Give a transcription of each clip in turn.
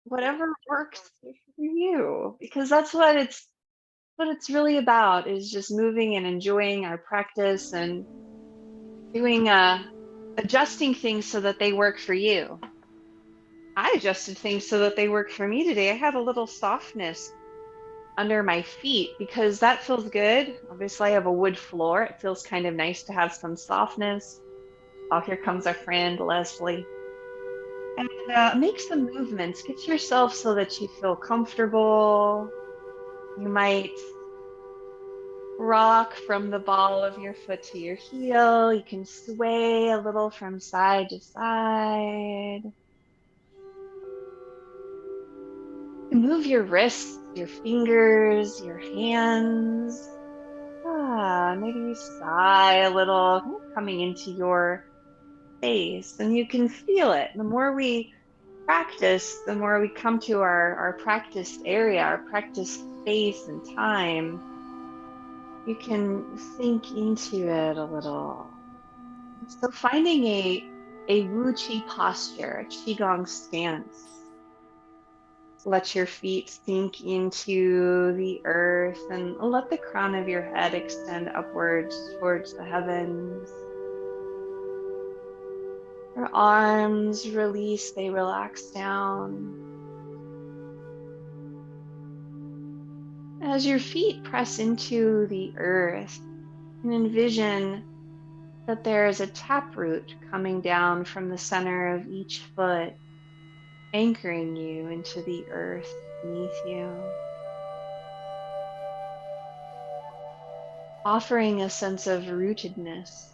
whatever works for you, because that's what it's really about, is just moving and enjoying our practice and doing adjusting things so that they work for you. I adjusted things so that they work for me today. I had a little softness under my feet because that feels good. Obviously, I have a wood floor. It feels kind of nice to have some softness. Oh, here comes our friend Leslie. And make some movements. Get yourself so that you feel comfortable. You might rock from the ball of your foot to your heel. You can sway a little from side to side. Move your wrists, your fingers, your hands. Maybe you sigh a little, coming into your face, and you can feel it. The more we practice, the more we come to our practice area, our practice space and time. You can sink into it a little. So finding a Wu Chi posture, a Qigong stance. Let your feet sink into the earth and let the crown of your head extend upwards towards the heavens. Your arms release, they relax down. As your feet press into the earth, you can envision that there is a taproot coming down from the center of each foot, anchoring you into the earth beneath you, offering a sense of rootedness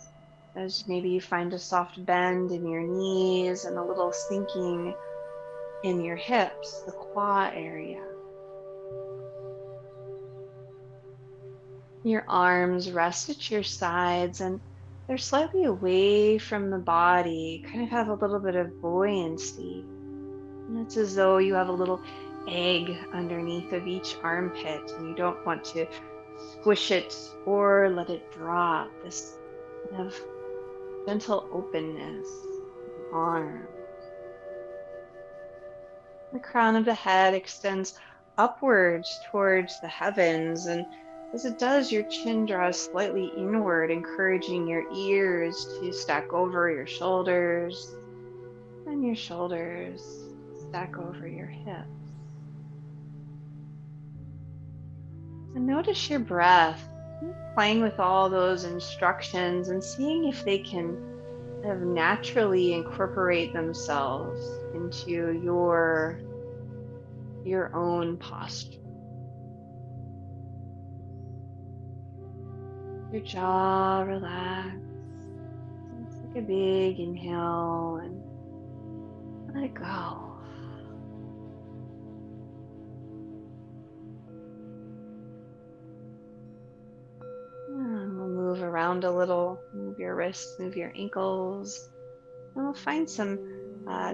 as maybe you find a soft bend in your knees and a little sinking in your hips, the quad area. Your arms rest at your sides and they're slightly away from the body, kind of have a little bit of buoyancy. And it's as though you have a little egg underneath of each armpit and you don't want to squish it or let it drop. This kind of gentle openness of the arm. The crown of the head extends upwards towards the heavens, and as it does, your chin draws slightly inward, encouraging your ears to stack over your shoulders, and your shoulders stack over your hips. And notice your breath, playing with all those instructions and seeing if they can kind of naturally incorporate themselves into your own posture. Your jaw relaxed. Take a big inhale and let it go. And we'll move around a little, move your wrists, move your ankles, and we'll find some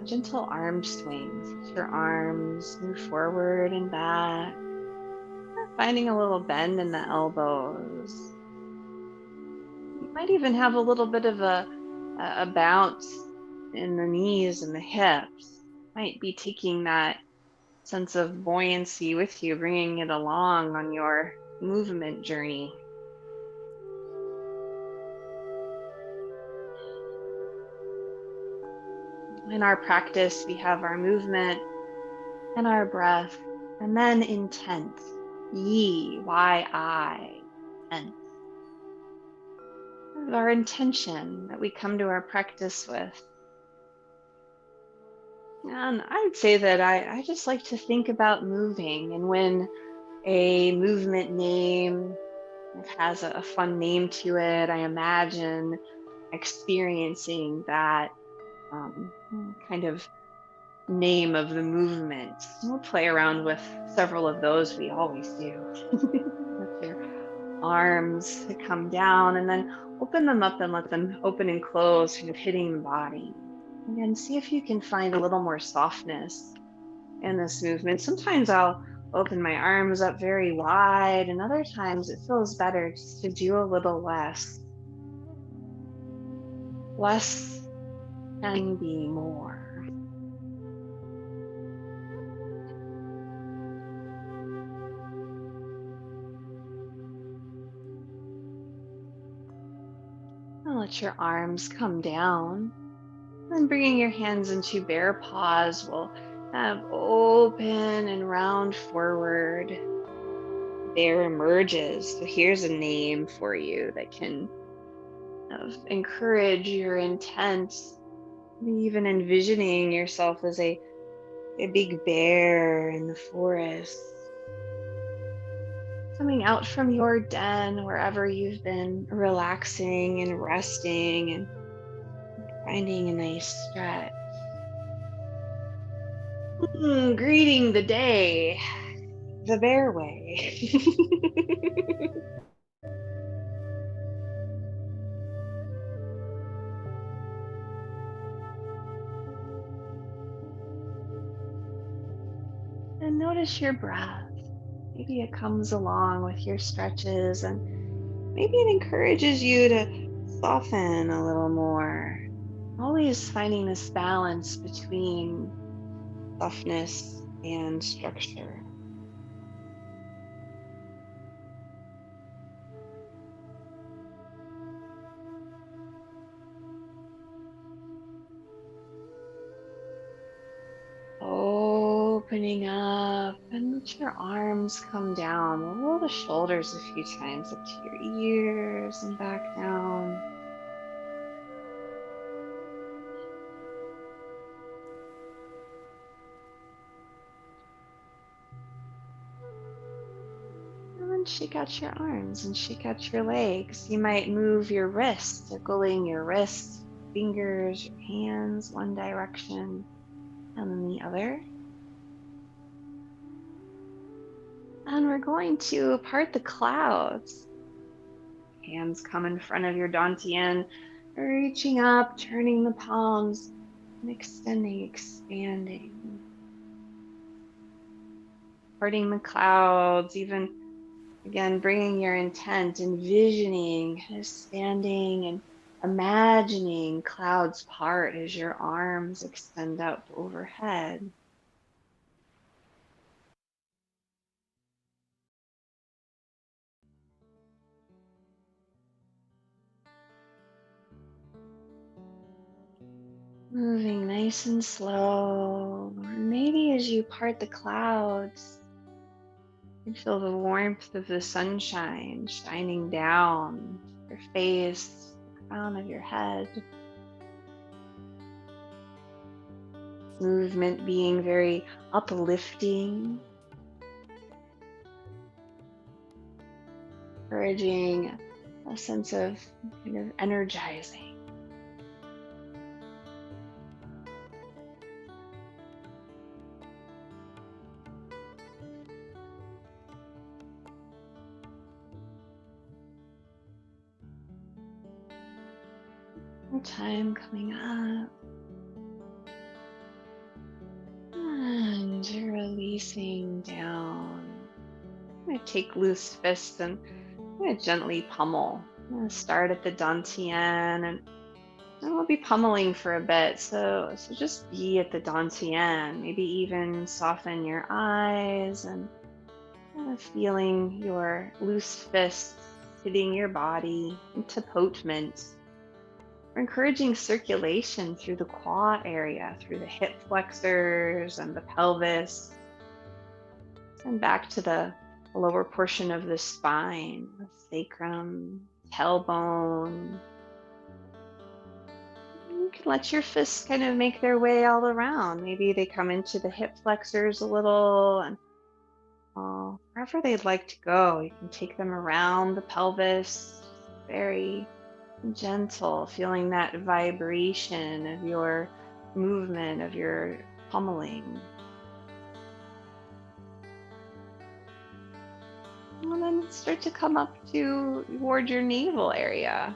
gentle arm swings. Let your arms move forward and back, finding a little bend in the elbows. You might even have a little bit of a bounce in the knees and the hips. Might be taking that sense of buoyancy with you, bringing it along on your movement journey. In our practice, we have our movement and our breath, and then intent. Yi, Y-I, and our intention that we come to our practice with. And I would say that I just like to think about moving, and when a movement name has a fun name to it, I imagine experiencing that kind of name of the movement. We'll play around with several of those. We always do. Let your arms come down and then open them up and let them open and close, kind of hitting the body. Again, see if you can find a little more softness in this movement. Sometimes I'll open my arms up very wide, and other times it feels better just to do a little less. Less can be more. let your arms come down. Then bringing your hands into bear paws, we'll have open and round forward. Bear emerges. So here's a name for you that can encourage your intent, even envisioning yourself as a big bear in the forest, coming out from your den wherever you've been relaxing and resting and finding a nice stretch. Greeting the day the bear way. And notice your breath. Maybe it comes along with your stretches, and maybe it encourages you to soften a little more. Always finding this balance between softness and structure. Opening up, and let your arms come down. Roll the shoulders a few times up to your ears and back down. And then shake out your arms and shake out your legs. You might move your wrists, tickling your wrists, fingers, your hands one direction and then the other. And we're going to part the clouds. Hands come in front of your dantian, reaching up, turning the palms, and extending, expanding. Parting the clouds, even again, bringing your intent, envisioning, kind of standing and imagining clouds part as your arms extend up overhead. Moving nice and slow. And maybe as you part the clouds, you feel the warmth of the sunshine shining down your face, the crown of your head. Movement being very uplifting, encouraging a sense of kind of energizing. More time coming up. And releasing down. I'm going to take loose fists and I'm going to gently pummel. I'm going to start at the dantian and we'll be pummeling for a bit. So just be at the dantian. Maybe even soften your eyes and kind of feeling your loose fists hitting your body into potment. We're encouraging circulation through the quad area, through the hip flexors and the pelvis, and back to the lower portion of the spine, the sacrum, tailbone. You can let your fists kind of make their way all around. Maybe they come into the hip flexors a little, and wherever they'd like to go, you can take them around the pelvis, very gentle, feeling that vibration of your movement, of your pummeling. And then start to come up toward your navel area.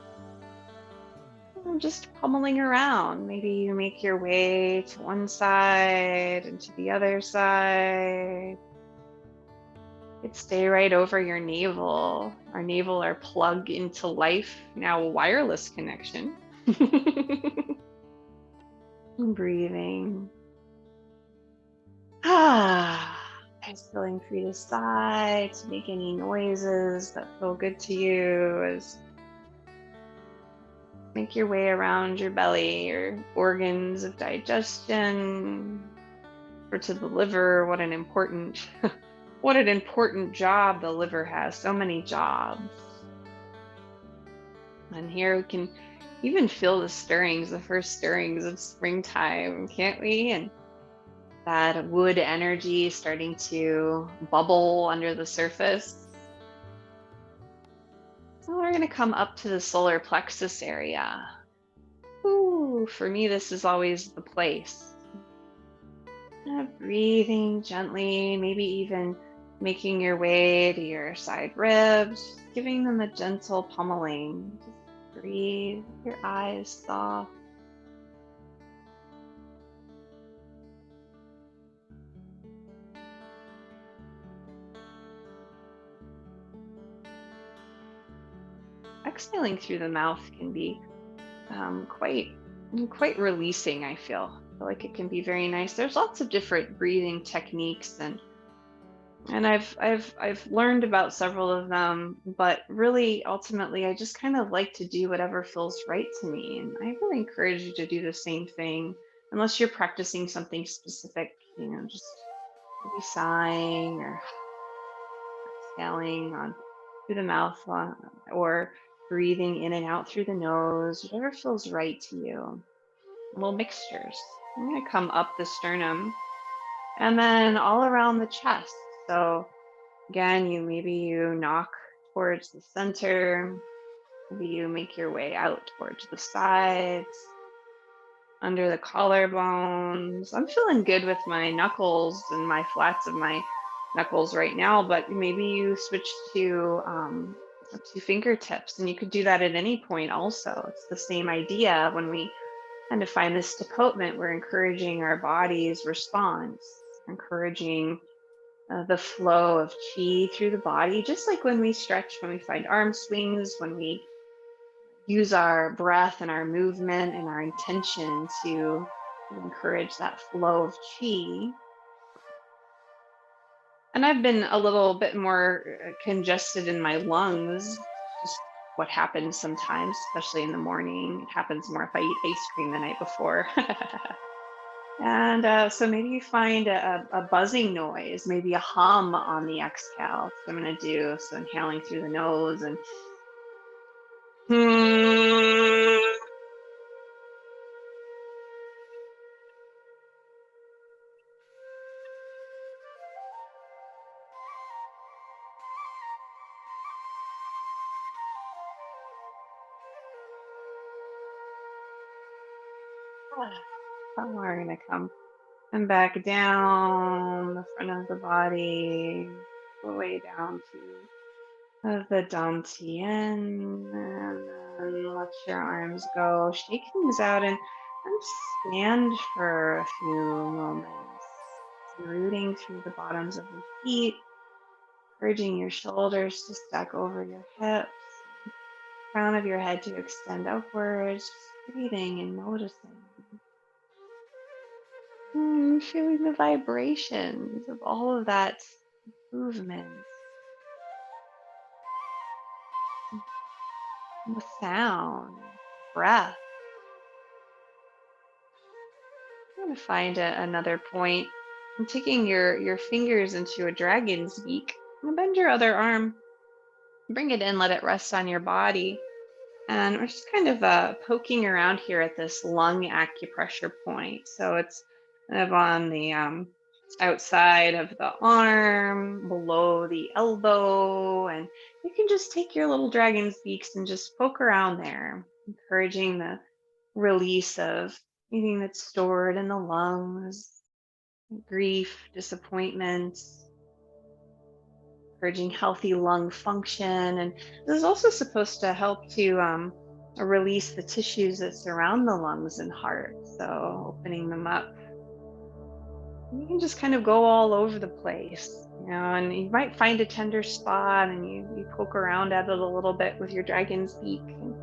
And just pummeling around. Maybe you make your way to one side and to the other side. It'd stay right over your navel. Our navel, our plug into life, now wireless connection. Breathing. Just feeling free to sigh, to make any noises that feel good to you as Make your way around your belly, your organs of digestion, or to the liver. What an important, what an important job the liver has. So many jobs. And here we can even feel the stirrings, the first stirrings of springtime, can't we? And that wood energy starting to bubble under the surface. So we're going to come up to the solar plexus area. Ooh, for me, this is always the place. Breathing gently, maybe even making your way to your side ribs, giving them a gentle pummeling. Just breathe, your eyes soft. Exhaling through the mouth can be quite releasing. I feel like it can be very nice. There's lots of different breathing techniques, and I've learned about several of them, but really ultimately I just kind of like to do whatever feels right to me, and I really encourage you to do the same thing unless you're practicing something specific. Just maybe sighing or exhaling on through the mouth, or breathing in and out through the nose, whatever feels right to you. Little mixtures. I'm going to come up the sternum and then all around the chest. So again, maybe you knock towards the center. Maybe you make your way out towards the sides, under the collarbones. I'm feeling good with my knuckles and my flats of my knuckles right now, but maybe you switch to fingertips, and you could do that at any point also. It's the same idea. When we kind of find this decotement, we're encouraging our body's response, encouraging the flow of chi through the body, just like when we stretch, when we find arm swings, when we use our breath and our movement and our intention to encourage that flow of chi. And I've been a little bit more congested in my lungs, just what happens sometimes, especially in the morning. It happens more if I eat ice cream the night before. And so maybe you find a buzzing noise, maybe a hum on the exhale. That's what I'm going to do. So inhaling through the nose and we're going to come and back down the front of the body, all the way down to the dantian, and then let your arms go. Shake things out and stand for a few moments, rooting through the bottoms of your feet, encouraging your shoulders to stack over your hips, crown of your head to extend upwards, just breathing and noticing. Feeling the vibrations of all of that movement, the sound, breath. I'm going to find another point. I'm taking your fingers into a dragon's beak. And bend your other arm, bring it in, let it rest on your body. And we're just kind of poking around here at this lung acupressure point. So it's kind of on the outside of the arm, below the elbow. And you can just take your little dragon's beaks and just poke around there, encouraging the release of anything that's stored in the lungs, grief, disappointment, encouraging healthy lung function. And this is also supposed to help to release the tissues that surround the lungs and heart. So opening them up. And you can just kind of go all over the place, and you might find a tender spot and you poke around at it a little bit with your dragon's beak. And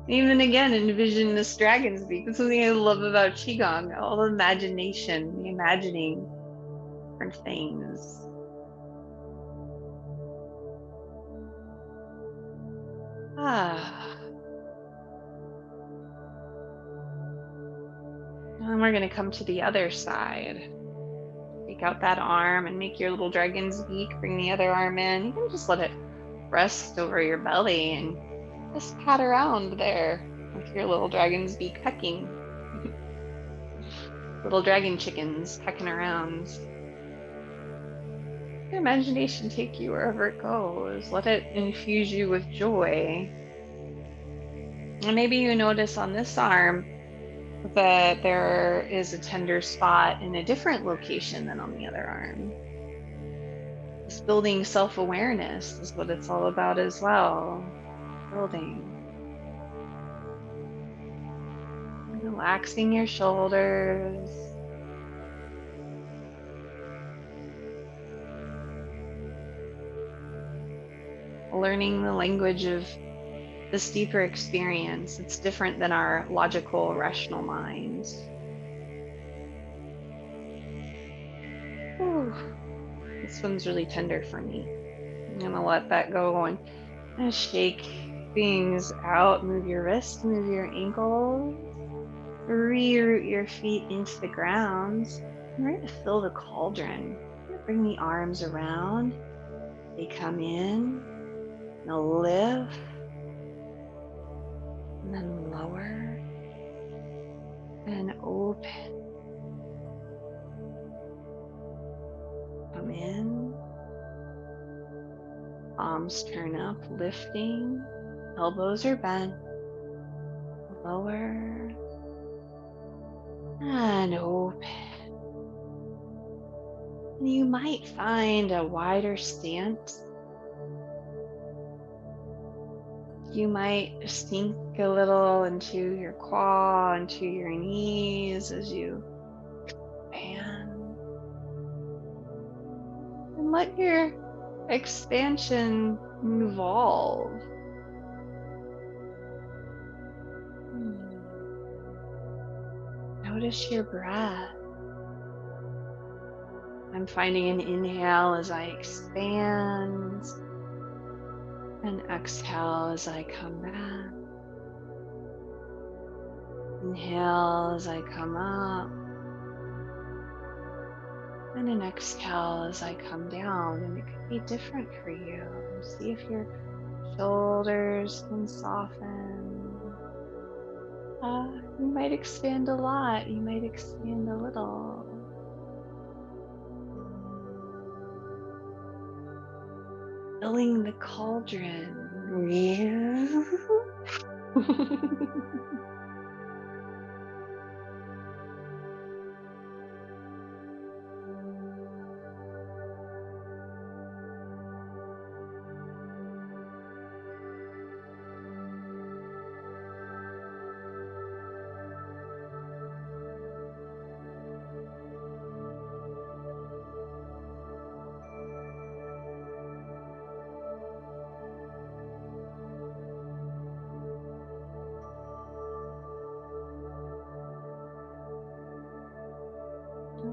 even again, envision this dragon's beak. That's something I love about Qigong, all the imagination, the imagining different things. Ah. we're going to come to the other side. Take out that arm and make your little dragon's beak. Bring the other arm in. You can just let it rest over your belly and just pat around there with your little dragon's beak pecking. Little dragon chickens pecking around. Let your imagination take you wherever it goes. Let it infuse you with joy. And maybe you notice on this arm that there is a tender spot in a different location than on the other arm. This building self-awareness is what it's all about as well. Building. Relaxing your shoulders. Learning the language of this deeper experience. It's different than our logical, rational minds. Ooh, this one's really tender for me. I'm gonna let that go and shake things out. Move your wrists, move your ankles. Reroot your feet into the ground. And we're gonna fill the cauldron. Bring the arms around. They come in. They'll lift. And then lower. And open. Come in. Palms turn up, lifting. Elbows are bent. Lower. And open. You might find a wider stance. You might sink a little into your quad, into your knees as you expand. And let your expansion evolve. Notice your breath. I'm finding an inhale as I expand, and exhale as I come back. Inhale as I come up, and an exhale as I come down. And it could be different for you. See if your shoulders can soften. You might expand a lot, you might expand a little. Filling the cauldron. Yeah.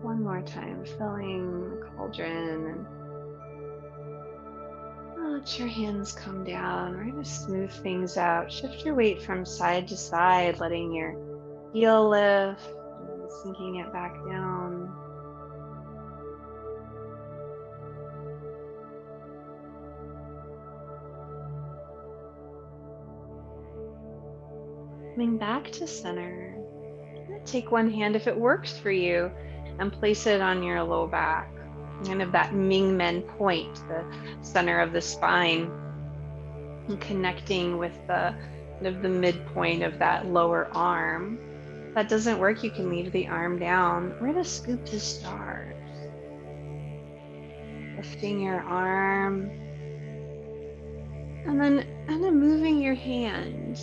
One more time, filling the cauldron, and let your hands come down. We're going to smooth things out. Shift your weight from side to side, letting your heel lift and sinking it back down. Coming back to center. Take one hand, if it works for you, and place it on your low back, kind of that Ming Men point, the center of the spine, and connecting with the kind of the midpoint of that lower arm. If that doesn't work, you can leave the arm down. We're gonna scoop to stars. Lifting your arm, and then moving your hand,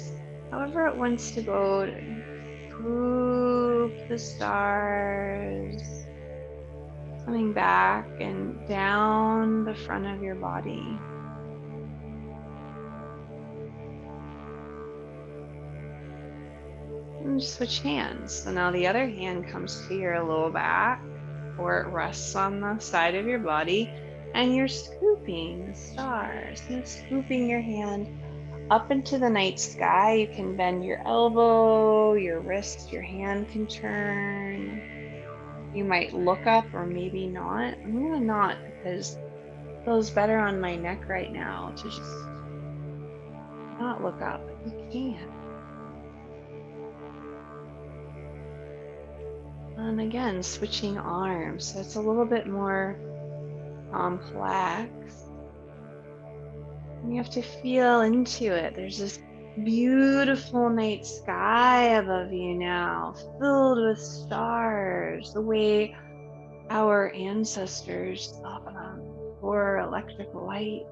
however it wants to go. Scoop the stars, coming back and down the front of your body. And switch hands. So now the other hand comes to your low back, or it rests on the side of your body, and you're scooping the stars. You're scooping your hand up into the night sky. You can bend your elbow, your wrist, your hand can turn. You might look up or maybe not. I'm gonna not because it feels better on my neck right now to just not look up, but you can. And again, switching arms. So it's a little bit more complex. And you have to feel into it. There's this beautiful night sky above you now, filled with stars, the way our ancestors saw them for electric light.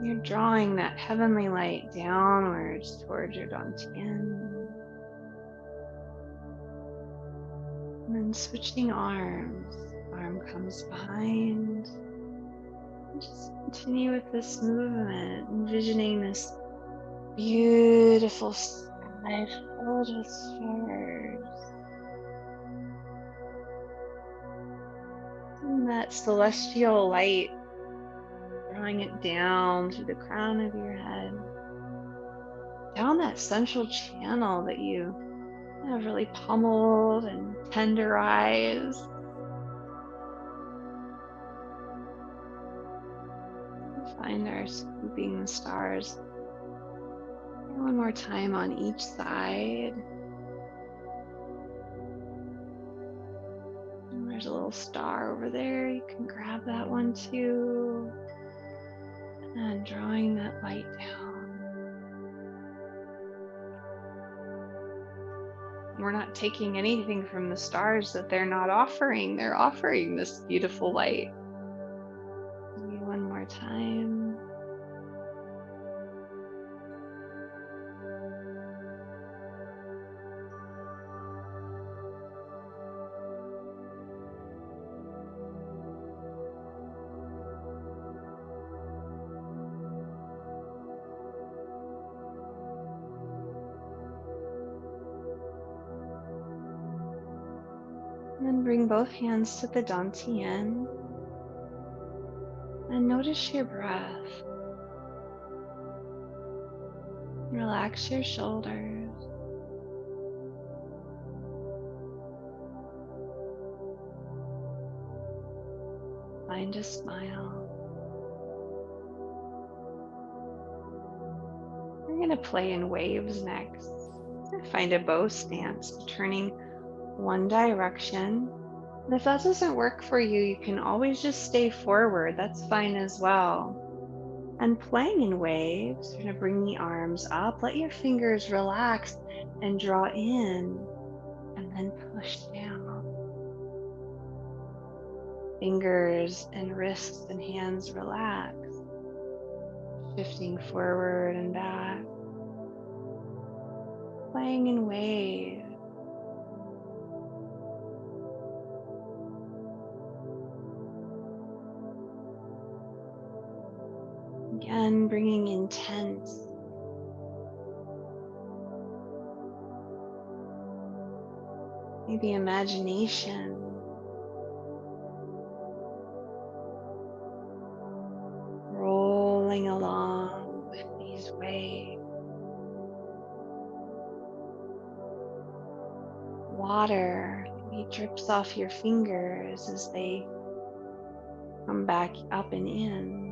You're drawing that heavenly light downwards towards your dantian. And then switching arms. Arm comes behind. And just continue with this movement, envisioning this beautiful sky filled with stars. And that celestial light, drawing it down through the crown of your head, down that central channel that you have really pummeled and tenderized. Find our scooping the stars. And one more time on each side. And there's a little star over there. You can grab that one too. And drawing that light down. We're not taking anything from the stars that they're not offering. They're offering this beautiful light. Maybe one more time. And then bring both hands to the dantian and notice your breath. Relax your shoulders. Find a smile. We're going to play in waves next. Find a bow stance, turning one direction. And if that doesn't work for you, you can always just stay forward. That's fine as well. And playing in waves, you're going to bring the arms up, let your fingers relax and draw in, and then push down. Fingers and wrists and hands relax, shifting forward and back. Playing in waves. Again, bringing intense, maybe imagination, rolling along with these waves. Water maybe drips off your fingers as they come back up and in.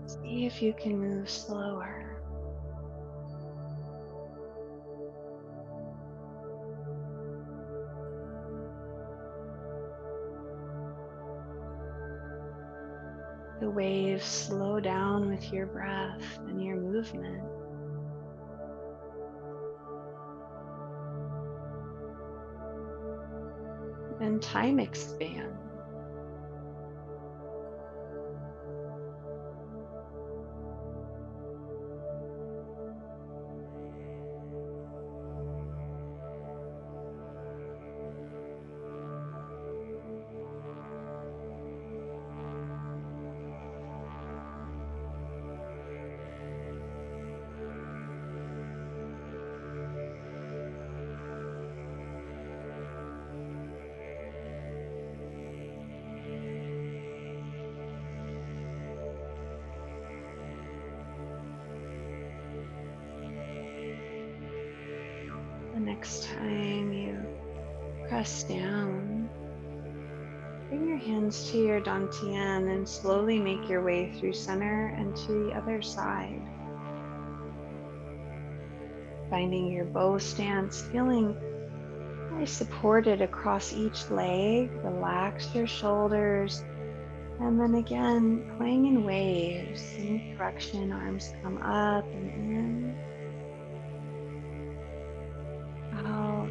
See if you can move slower. The waves slow down with your breath and your movement. And time expands. next time you press down, bring your hands to your dantian and slowly make your way through center and to the other side. Finding your bow stance, feeling really supported across each leg. Relax your shoulders. And then again, playing in waves. Any direction, arms come up and in, out,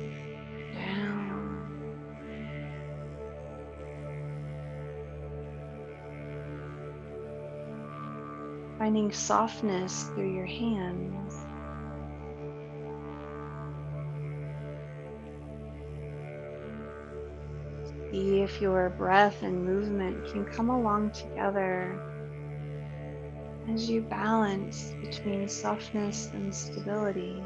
down. Finding softness through your hands. See if your breath and movement can come along together as you balance between softness and stability.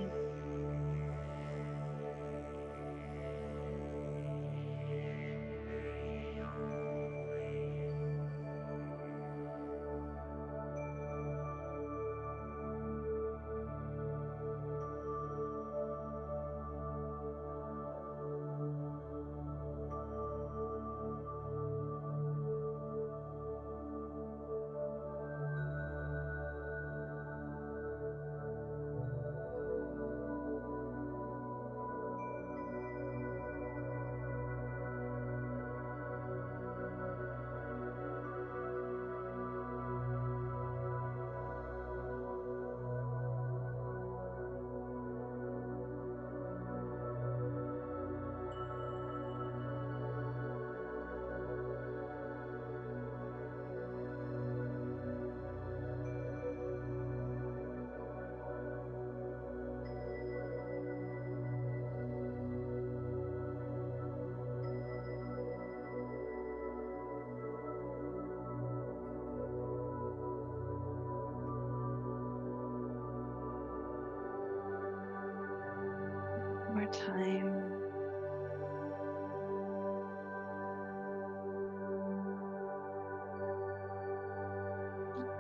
More time.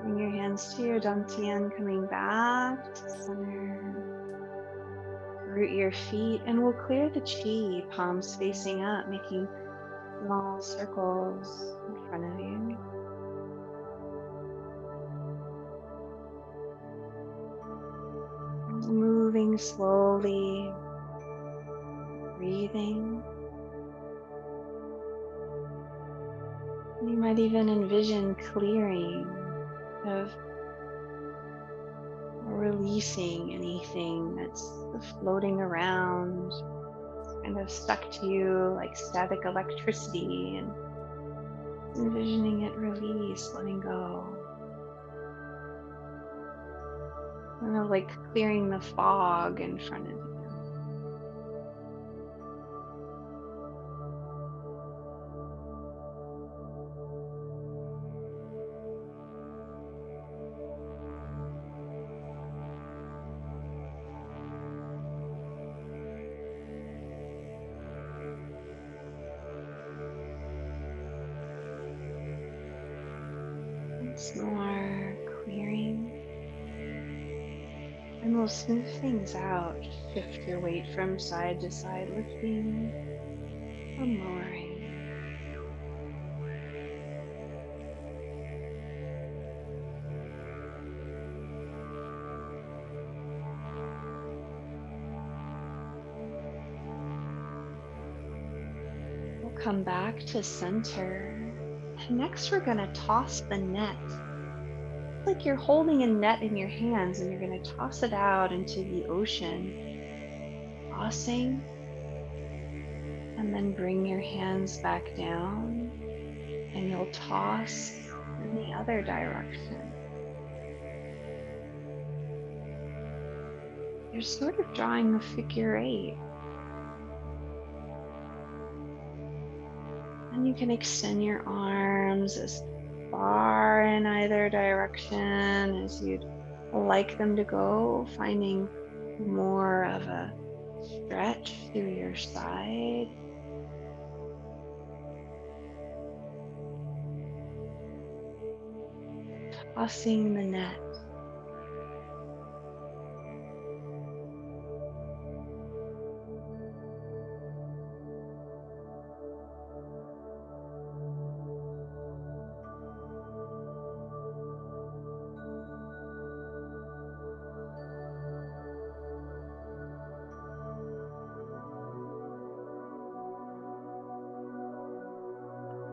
Bring your hands to your dantian, coming back to center. Root your feet and we'll clear the chi, palms facing up, making small circles in front of you. Moving slowly, breathing. You might even envision clearing of releasing anything that's floating around, kind of stuck to you like static electricity, and envisioning it release, letting go. Kind of like clearing the fog in front of you. Once more clearing. And we'll smooth things out. Shift your weight from side to side, lifting and lowering. We'll come back to center. And next, we're going to toss the net. It's like you're holding a net in your hands and you're going to toss it out into the ocean. Tossing. And then bring your hands back down. And you'll toss in the other direction. You're sort of drawing a figure eight. And you can extend your arms as far in either direction as you'd like them to go, finding more of a stretch through your side. Tossing the net.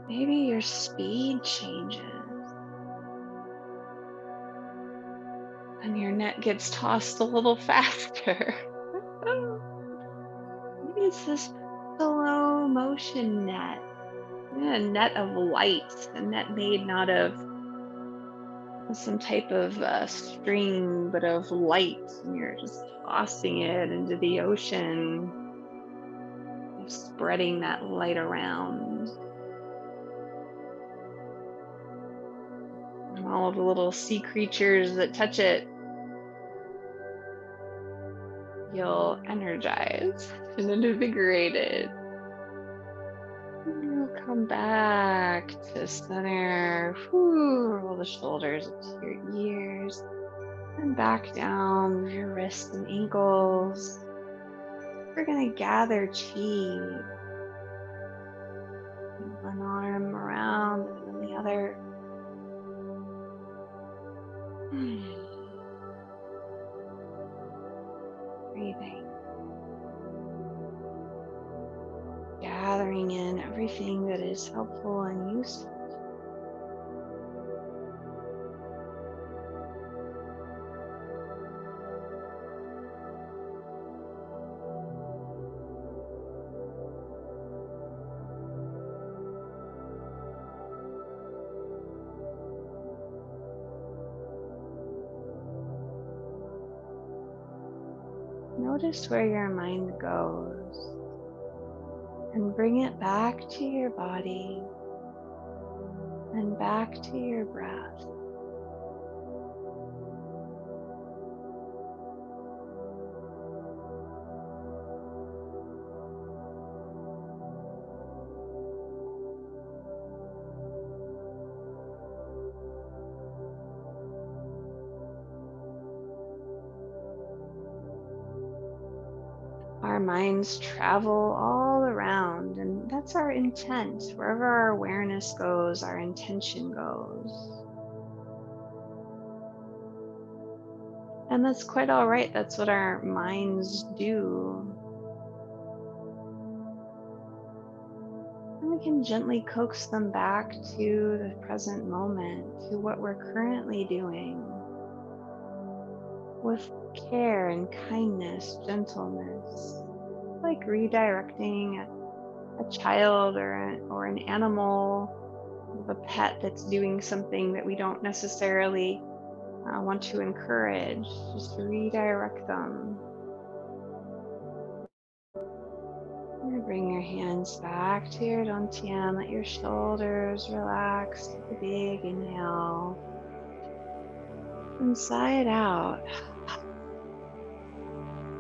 Maybe your speed changes and your net gets tossed a little faster. Maybe it's this slow motion net, a net of light, a net made not of some type of string, but of light, and you're just tossing it into the ocean, spreading that light around. And all of the little sea creatures that touch it feel energized and invigorated. And you'll come back to center. Whew, roll the shoulders up to your ears. And back down with your wrists and ankles. We're going to gather chi. One arm around and then the other. Breathing. Gathering in everything that is helpful and useful. Notice where your mind goes and bring it back to your body and back to your breath. Our minds travel all around, and that's our intent. Wherever our awareness goes, our intention goes. And that's quite all right. That's what our minds do. And we can gently coax them back to the present moment, to what we're currently doing, with care and kindness, gentleness, like redirecting a child or an animal, a pet that's doing something that we don't necessarily want to encourage. Just redirect them. And bring your hands back to your dantian. Let your shoulders relax. Take a big inhale. And sigh it out.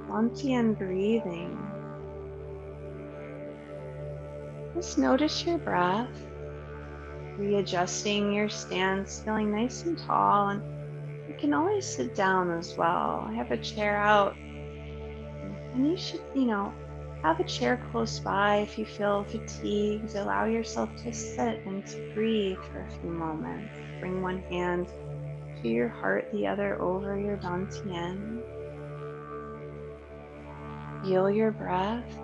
Dantian breathing. Just notice your breath. Readjusting your stance, feeling nice and tall, and you can always sit down as well. I have a chair out, and you should, have a chair close by if you feel fatigued. Allow yourself to sit and to breathe for a few moments. Bring one hand to your heart, the other over your dantian. Feel your breath.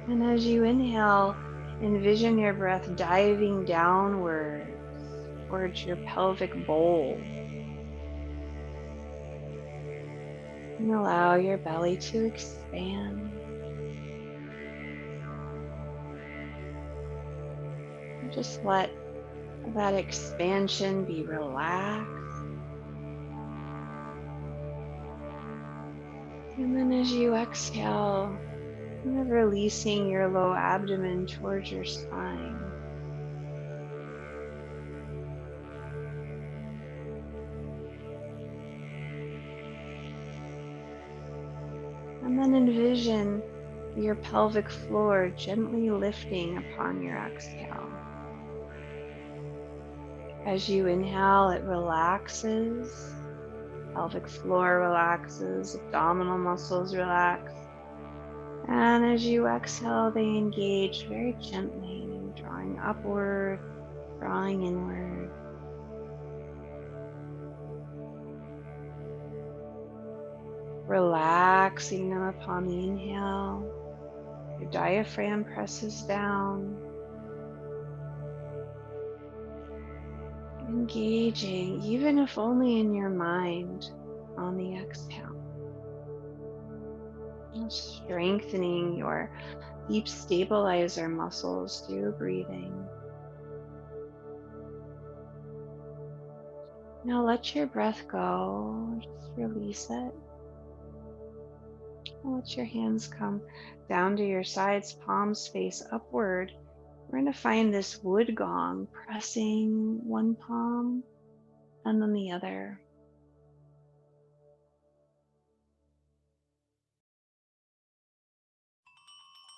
And as you inhale, envision your breath diving downwards towards your pelvic bowl. And allow your belly to expand. And just let that expansion be relaxed. And then as you exhale, kind of releasing your low abdomen towards your spine. And then envision your pelvic floor gently lifting upon your exhale. As you inhale, it relaxes. Pelvic floor relaxes, abdominal muscles relax. And as you exhale, they engage very gently, drawing upward, drawing inward. relaxing them upon the inhale. Your diaphragm presses down, engaging, even if only in your mind, on the exhale. And strengthening your deep stabilizer muscles through breathing. Now let your breath go, just release it. Let your hands come down to your sides, palms face upward. We're going to find this wood gong, pressing one palm and then the other.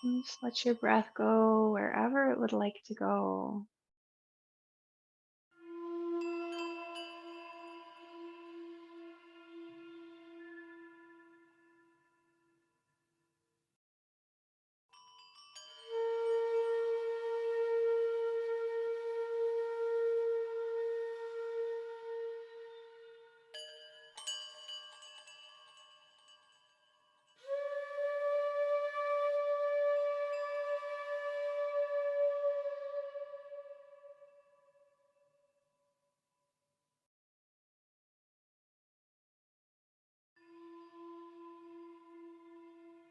And just let your breath go wherever it would like to go.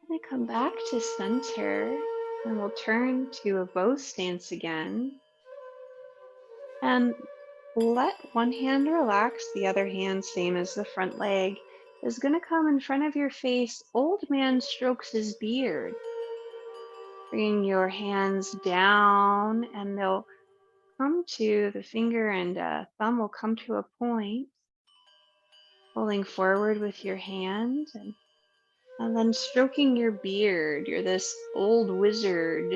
And come back to center, and we'll turn to a bow stance again. And let one hand relax, the other hand, same as the front leg, is going to come in front of your face. Old man strokes his beard. Bringing your hands down, and they'll come to the finger and thumb will come to a point. Pulling forward with your hand and then stroking your beard. You're this old wizard.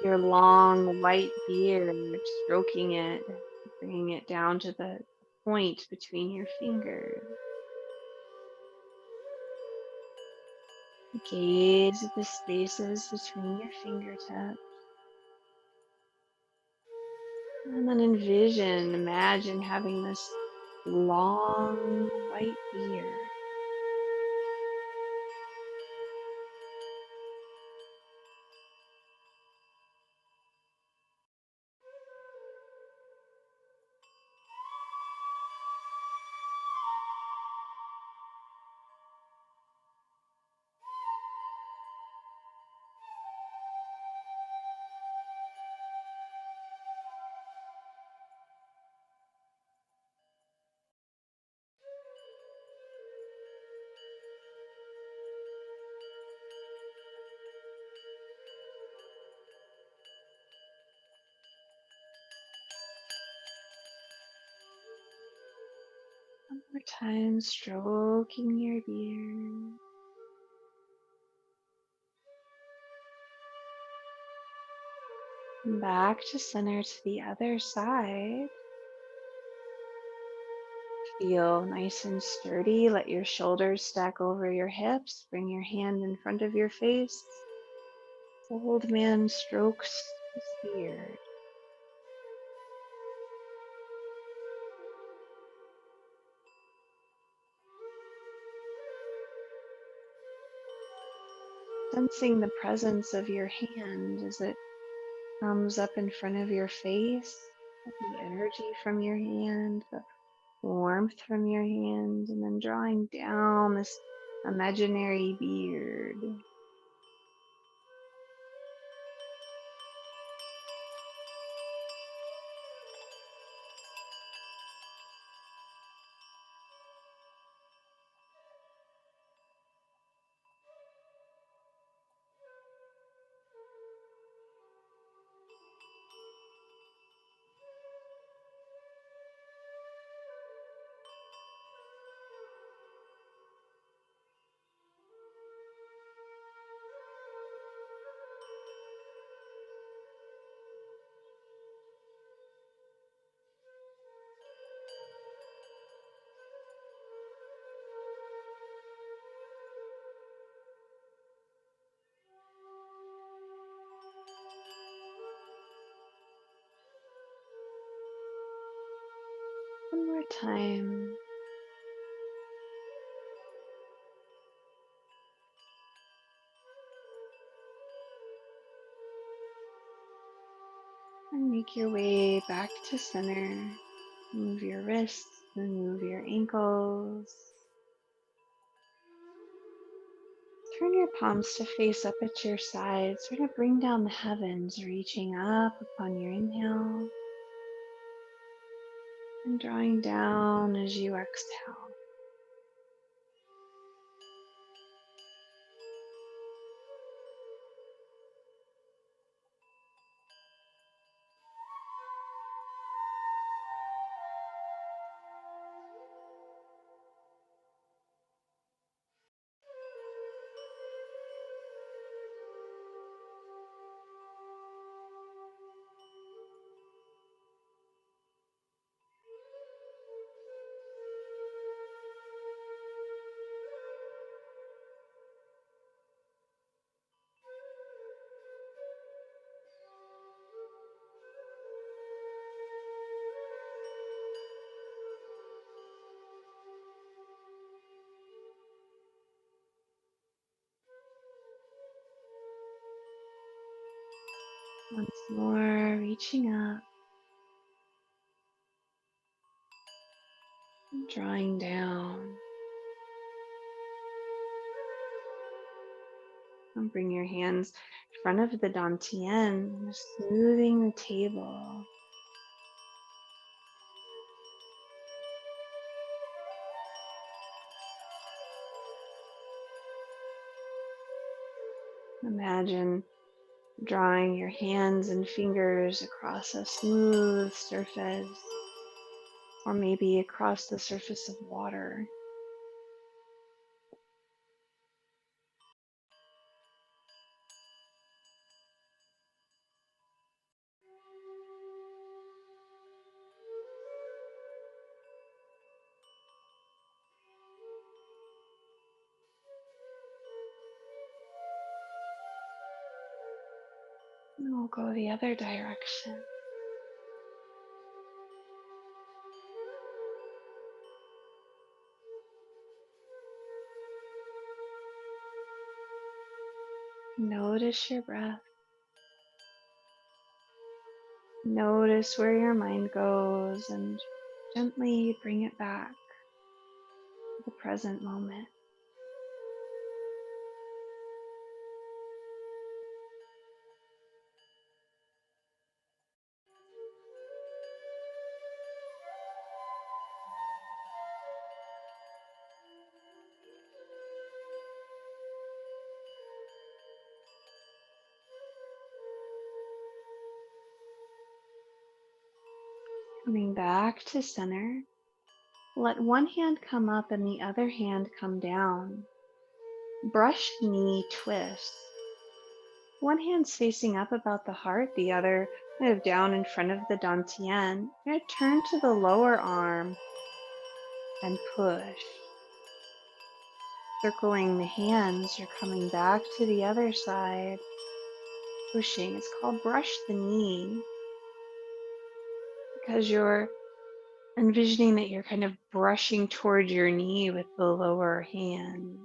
Your long white beard, stroking it, bringing it down to the point between your fingers. Gaze at the spaces between your fingertips. And then imagine having this long white beard. One more time, stroking your beard. And back to center to the other side. Feel nice and sturdy. Let your shoulders stack over your hips. Bring your hand in front of your face. Old man strokes his beard. Sensing the presence of your hand as it comes up in front of your face. The energy from your hand, the warmth from your hand, and then drawing down this imaginary beard. One more time. And make your way back to center. Move your wrists and move your ankles. Turn your palms to face up at your sides. Sort of bring down the heavens, reaching up upon your inhale and drawing down as you exhale. Once more, reaching up and drawing down. And bring your hands in front of the dantian, smoothing the table. Imagine drawing your hands and fingers across a smooth surface, or maybe across the surface of water. And we'll go the other direction. Notice your breath. Notice where your mind goes and gently bring it back to the present moment. Coming back to center, let one hand come up and the other hand come down. Brush knee twist. One hand's facing up about the heart, the other kind of down in front of the dantian. You're going to turn to the lower arm and push. Circling the hands, you're coming back to the other side, pushing. It's called brush the knee because you're envisioning that you're kind of brushing toward your knee with the lower hand.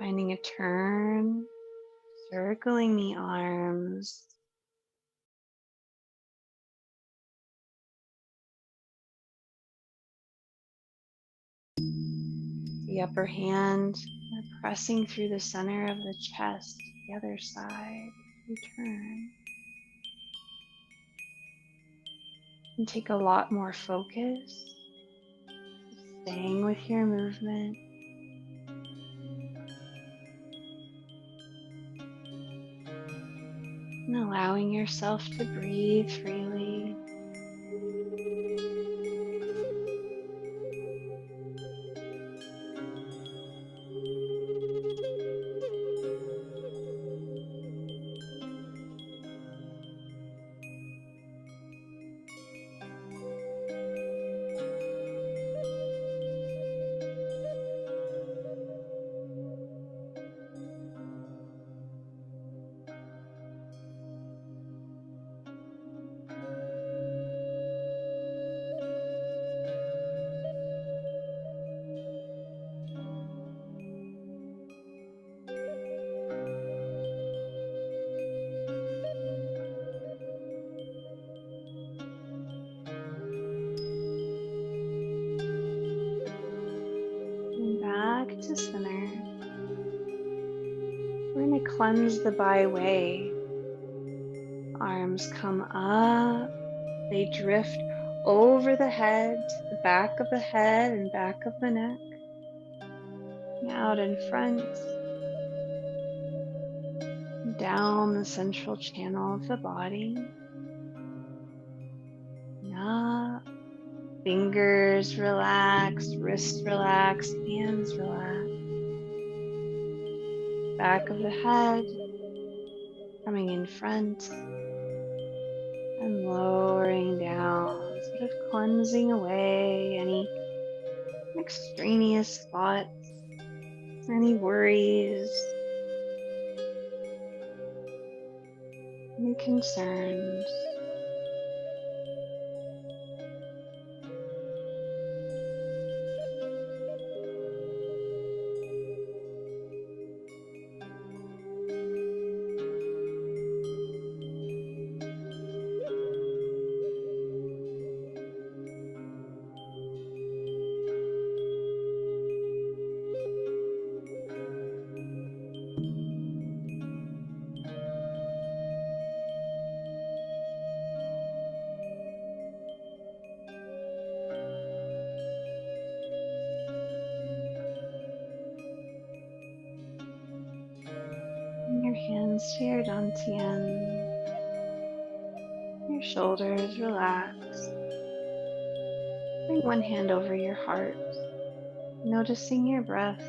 Finding a turn, circling the arms. The upper hand pressing through the center of the chest, the other side. Return. And take a lot more focus, staying with your movement. And allowing yourself to breathe freely. cleanse the by way. Arms come up, they drift over the head, to the back of the head and back of the neck, out in front, down the central channel of the body, up, fingers relaxed, wrists relaxed, hands relaxed, back of the head, coming in front, and lowering down, sort of cleansing away any extraneous thoughts, any worries, any concerns. Your hands to your dantian, your shoulders relaxed. Bring one hand over your heart, noticing your breath,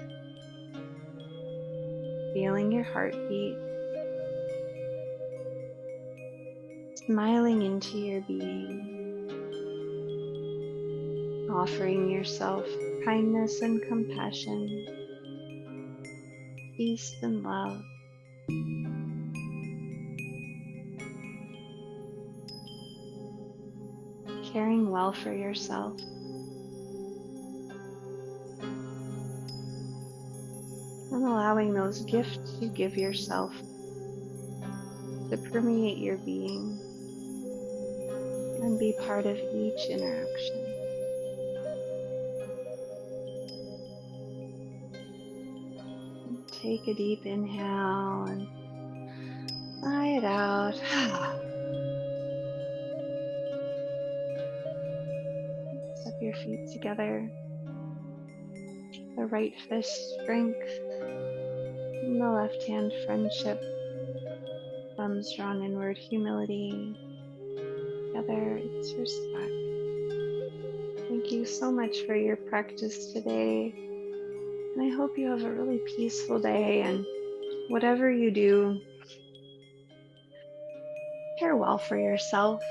feeling your heartbeat, smiling into your being, offering yourself kindness and compassion, peace and love. Caring well for yourself. And allowing those gifts you give yourself to permeate your being and be part of each interaction. Take a deep inhale and sigh it out. Step your feet together. The right fist strength, and the left hand friendship. Thumbs drawn inward, humility. Together, it's respect. Thank you so much for your practice today. And I hope you have a really peaceful day, and whatever you do, care well for yourself.